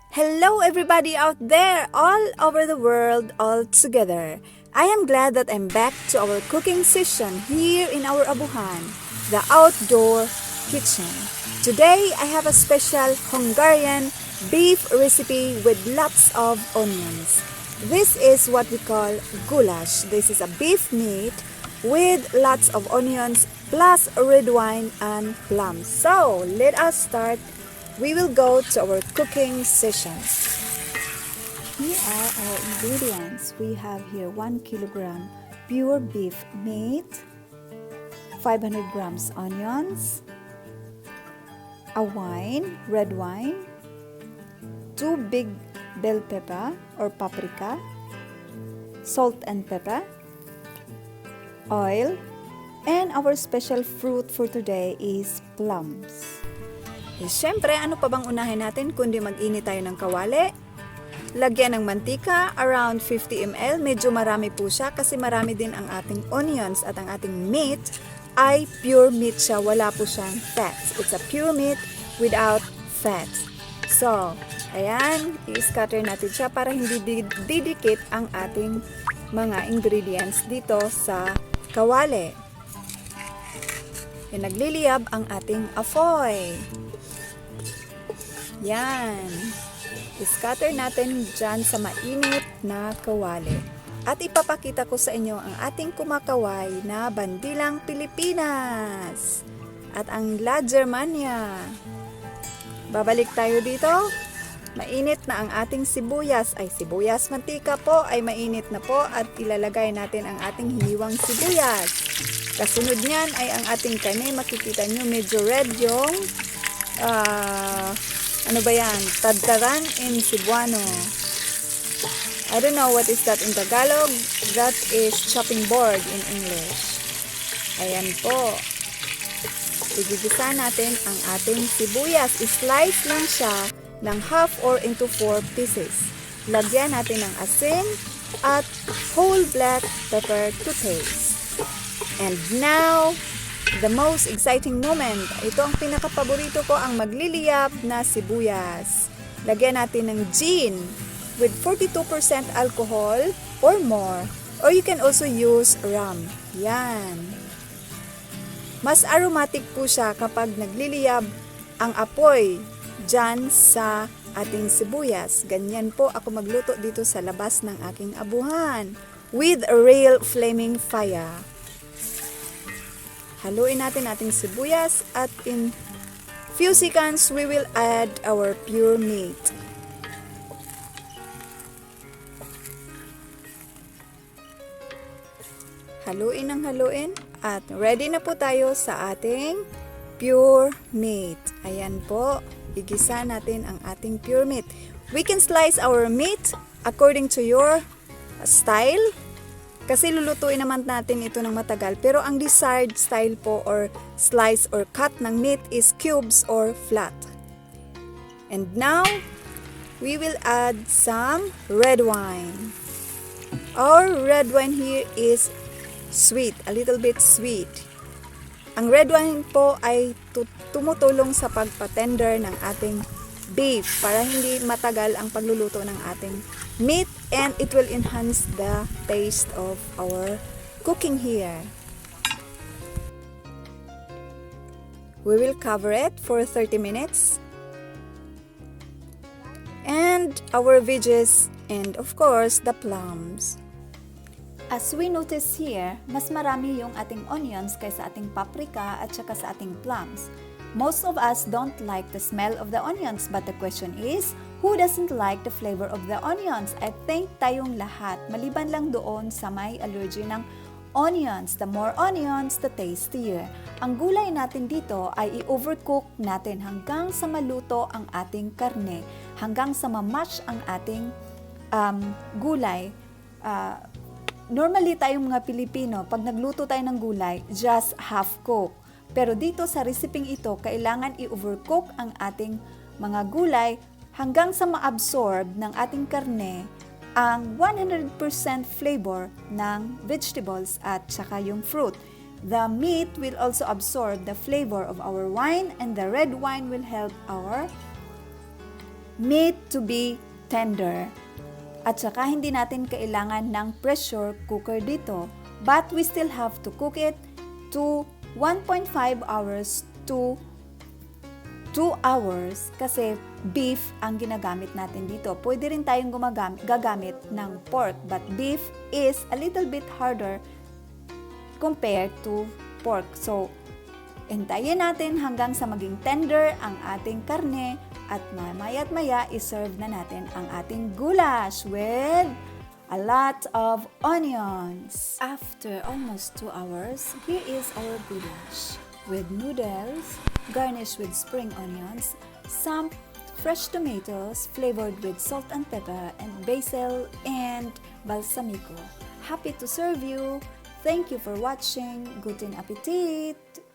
Hello everybody out there, all over the world, all together. I am glad that I'm back to our cooking session here in our abuhan, the outdoor kitchen. Today, I have a special Hungarian beef recipe with lots of onions. This is what we call goulash. This is a beef meat with lots of onions plus red wine and plums. So, let us start. We will go to our cooking session. Here are our ingredients. We have here 1 kilogram pure beef meat, 500 grams onions, a wine, red wine, 2 big bell pepper or paprika, salt and pepper, oil, and our special fruit for today is plums. Siyempre, ano pa bang unahin natin kundi mag-init tayo ng kawali? Lagyan ng mantika, around 50 ml. Medyo marami po siya kasi marami din ang ating onions at ang ating meat ay pure meat siya. Wala po siyang fats. It's a pure meat without fats. So, ayan, i-scatter natin siya para hindi didikit ang ating mga ingredients dito sa kawali. Nagliliyab ang ating apoy. Yan. I-scatter natin dyan sa mainit na kawali. At ipapakita ko sa inyo ang ating kumakaway na bandilang Pilipinas. At ang La Germania. Babalik tayo dito. Mainit na ang ating sibuyas. Ay, sibuyas mantika po ay mainit na po. At ilalagay natin ang ating hiniwang sibuyas. Kasunod niyan ay ang ating karne. Makikita nyo medyo red yung ano ba yan? Tadtaran in Cebuano. I don't know what is that in Tagalog. That is chopping board in English. Ayan po. Igigisa natin ang ating sibuyas. I-slice lang siya ng half or into 4 pieces. Lagyan natin ng asin at whole black pepper to taste. And now, the most exciting moment. Ito ang pinaka-paborito ko, ang magliliyab na sibuyas. Lagyan natin ng gin with 42% alcohol or more. Or you can also use RUM. Yan. Mas aromatic po siya kapag nagliliyab ang apoy dyan sa ating sibuyas. Ganyan po ako magluto dito sa labas ng aking abuhan with a real flaming fire. Haluin natin ating sibuyas at in few seconds we will add our pure meat. Haluin ng haluin at ready na po tayo sa ating pure meat. Ayan po, igisa natin ang ating pure meat. We can slice our meat according to your style. Kasi lulutuin naman natin ito ng matagal. Pero ang desired style po or slice or cut ng meat is cubes or flat. And now, we will add some red wine. Our red wine here is sweet, a little bit sweet. Ang red wine po ay tumutulong sa pagpatender ng ating beef para hindi matagal ang pagluluto ng ating meat and it will enhance the taste of our cooking here. We will cover it for 30 minutes. And our veggies and of course the plums. As we notice here, mas marami yung ating onions kaysa ating paprika at saka sa ating plums. Most of us don't like the smell of the onions, but the question is, who doesn't like the flavor of the onions? I think tayong lahat, maliban lang doon sa may allergy ng onions. The more onions, the tastier. Ang gulay natin dito ay i-overcook natin hanggang sa maluto ang ating karne, hanggang sa ma-match ang ating gulay. Normally tayong mga Pilipino, pag nagluto tayo ng gulay, just half cook. Pero dito sa reseping ito, kailangan i-overcook ang ating mga gulay hanggang sa ma-absorb ng ating karne ang 100% flavor ng vegetables at saka yung fruit. The meat will also absorb the flavor of our wine and the red wine will help our meat to be tender. At saka hindi natin kailangan ng pressure cooker dito, but we still have to cook it to 1.5 hours to 2 hours kasi beef ang ginagamit natin dito. Pwede rin tayong gagamit ng pork, but beef is a little bit harder compared to pork. So, hintayin natin hanggang sa maging tender ang ating karne at maya at maya iserve na natin ang ating goulash with a lot of onions. After almost 2 hours, here is our goulash with noodles, garnished with spring onions, some fresh tomatoes flavored with salt and pepper and basil and balsamico. Happy to serve you. Thank you for watching. Guten Appetit!